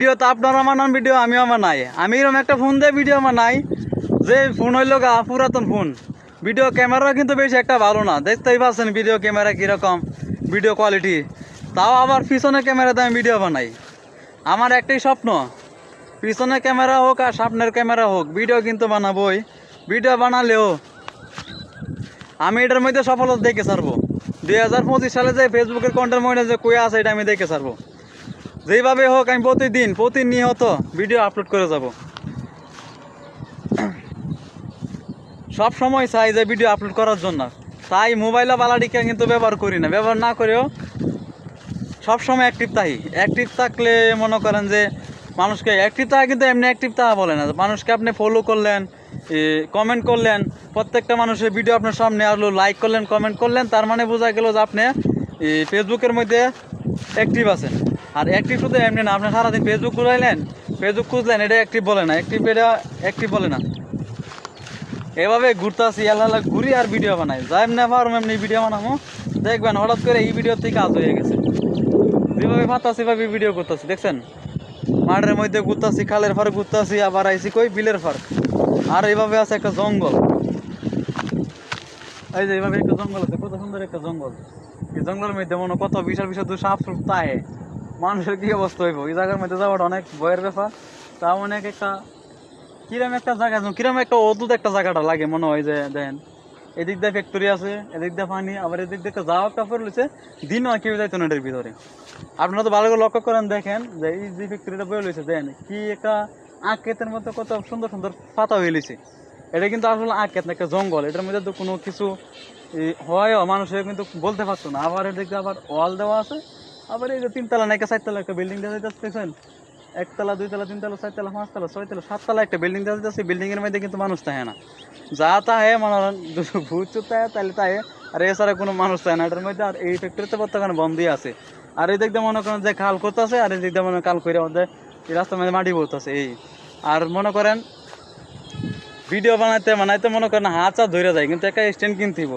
Video তো আপনারা বানান, ভিডিও আমিও বানাই। আমি এরকম একটা ফোন দিয়ে ভিডিও বানাই যে ফোন হইল গা পুরাতন ফোন। ভিডিও ক্যামেরা কিন্তু বেশি একটা ভালো না, দেখতেই পাচ্ছেন ভিডিও ক্যামেরা কীরকম ভিডিও কোয়ালিটি। তাও আবার পিছনে ক্যামেরাতে আমি ভিডিও বানাই। আমার একটাই স্বপ্ন, পিছনে ক্যামেরা হোক আর সামনের ক্যামেরা হোক, ভিডিও কিন্তু বানাবোই। ভিডিও বানালেও আমি এটার মধ্যে সফলতা দেখে ছাড়বো। 2025 সালে যে ফেসবুকের কন্টেন্ট মধ্যে যে কই আছে এটা আমি দেখে ছাড়বো। যেইভাবে হোক আমি প্রতিনিয়ত ভিডিও আপলোড করে যাব। সব সময় চাই যে ভিডিও আপলোড করার জন্য, তাই মোবাইলে বালাডিকা কিন্তু ব্যবহার করি না। ব্যবহার না করেও সবসময় অ্যাক্টিভ থাকলে মনে করেন যে মানুষকে অ্যাক্টিভ থাকা, কিন্তু এমনি অ্যাক্টিভ থাকা বলে না। মানুষকে আপনি ফলো করলেন, কমেন্ট করলেন, প্রত্যেকটা মানুষের ভিডিও আপনার সামনে আসলো, লাইক করলেন, কমেন্ট করলেন, তার মানে বোঝা গেল যে আপনি ফেসবুকের মধ্যে অ্যাক্টিভ আছেন। আর অ্যাক্টিভ শুধু এমনি না, আপনি সারাদিন ফেসবুক খুঁজলেন, এটা অ্যাক্টিভ বলে না, অ্যাক্টিভ বলে না। এভাবে ঘুরতেছি, আল্লাহ ঘুরি আর ভিডিও বানাই। যা এমনি পারম এমনি ভিডিও বানাবো, দেখবেন হঠাৎ করে এই ভিডিও থেকে কাজ হয়ে গেছে। যেভাবে পাতাছি এভাবে ভিডিও করতেছি, দেখছেন মাঠের মধ্যে ঘুরতেছি, খালের ফার ঘুরতেছি, আবার আইসি কই বিলের ফার। আর এইভাবে আছে একটা জঙ্গল, এই যে এইভাবে একটা জঙ্গল আছে, কত সুন্দর একটা জঙ্গল। এই জঙ্গলের মধ্যে মনে কত বিশাল বিশাল সাপ সুপ তাহে, মানুষের কি অবস্থা হইব। এই জায়গার মধ্যে যাওয়াটা অনেক ভয়ের ব্যাপার। তাও অনেক একটা কিরম একটা জায়গা, কিরম একটা অদ্ভুত একটা জায়গাটা লাগে। মনে হয় যে দেন এদিক দিয়ে ফ্যাক্টরি আছে, এদিক দিয়ে পানি, আবার এদিক দিয়ে একটা যাওয়া কাপড় রয়েছে। দিন হয় কেউ যাইতো না এটার ভিতরে। আপনারা তো ভালো করে লক্ষ্য করেন, দেখেন যে এই যে ফ্যাক্টরিটা বয়ে রয়েছে, দেন কি একটা আঁকেতের মতো কত সুন্দর সুন্দর পাতা হয়ে লিছে। এটা কিন্তু আসলে আঁকেত না, একটা জঙ্গল। এটার মধ্যে তো কোনো কিছু হয় মানুষের কিন্তু বলতে পারতো না। আবার এদিক দিয়ে আবার ওয়াল দেওয়া আছে, আবার এই যে 3 তলা নাকি 4 তলা একটা বিল্ডিং দেখা যাচ্ছে, 1 তলা 2 তলা 3 তলা 4 তলা 5 তলা 6 তলা 7 তলা একটা বিল্ডিং দেখা যাচ্ছে। বিল্ডিং এর মধ্যে কিন্তু মানুষ থাকে না, যা তাহে মনে হয় ভূত চুত তাহলে তাহে, আর এছাড়া কোনো মানুষ থাকে না এটার মধ্যে। আর এই ফ্যাক্টরিতে বর্তমানে বন্ধই আছে। আর এই দিক দিয়ে মনে করেন যে খাল করতেছে, আর এই দিক দিয়ে মনে কাল করে আমাদের এই রাস্তার মধ্যে মাটি পড়তেছে। এই আর মনে করেন ভিডিও বানাইতে মনে করেন হাত চা ধরে যায়, কিন্তু একটা স্ট্যান্ড কিনতেইব।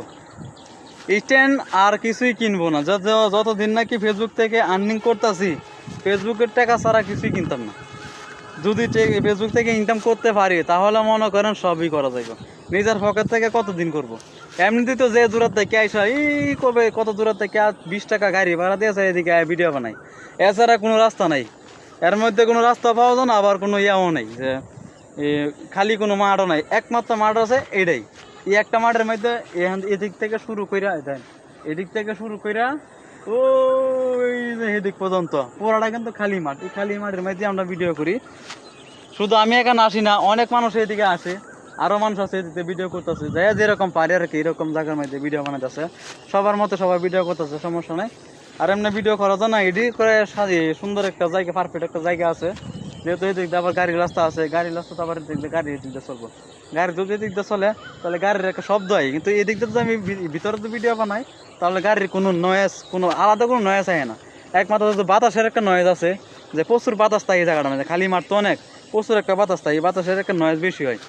স্ট্যান্ড আর কিছুই কিনবো না, যতদিন নাকি ফেসবুক থেকে আর্নিং করতেছি, ফেসবুকের টাকা ছাড়া কিছুই কিনতাম না। যদি ফেসবুক থেকে ইনকাম করতে পারি তাহলে মনে করেন সবই করা যাবে। নিজের পকেট থেকে কতদিন করব। এমনিতেই তো যে দূরাত থেকে আইসা এই করবে, কত দূরাত থেকে 20 টাকা গাড়ি ভাড়া দিয়েছে, এদিকে ভিডিও বানাই। এছাড়া কোনো রাস্তা নাই, এর মধ্যে কোনো রাস্তা পাওয়া যায় না, আবার কোনো ইয়াও নেই যে খালি কোনো মাঠও নাই। একমাত্র মাঠ আছে এইটাই। এই একটা মাঠের মধ্যে এদিক থেকে শুরু কইরা দেন, এদিক থেকে শুরু কইরা ওই যে এদিক পর্যন্ত পুরাটা কিন্তু খালি মাঠ। এই খালি মাঠের মধ্যে আমরা ভিডিও করি। শুধু আমি এখানে আসি না, অনেক মানুষ এদিকে আসে, আরও মানুষ আছে এদিকে ভিডিও করতেছে, যাই যেরকম পারে আর কি, এরকম জায়গার মধ্যে ভিডিও বানাইতেছে। সবার মতো সবার ভিডিও করতেছে, সমস্যা নেই। আর এমনি ভিডিও করা যায় না, এডিট করে সাজিয়ে সুন্দর একটা জায়গা, পারফেক্ট একটা জায়গা আছে। যেহেতু এদিক দিয়ে আবার গাড়ির রাস্তা আছে, গাড়ির রাস্তা তো আবার এদিক দিয়ে গাড়ি এদিক দিয়ে চলবো। গাড়ি যদি এদিক দিয়ে চলে তাহলে গাড়ির একটা শব্দ হয়, কিন্তু এদিক দিয়ে যদি আমি ভিতরে তো ভিডিও বানাই তাহলে গাড়ির কোনো নয়েজ, কোনো আলাদা কোনো নয়েজ হয় না। একমাত্র যদি বাতাসের একটা নয়েজ আছে, যে প্রচুর বাতাস থাকে এই জায়গাটার মধ্যে, খালি মাঠ তো অনেক, প্রচুর একটা বাতাস থাকে, বাতাসের একটা নয়েজ বেশি হয়।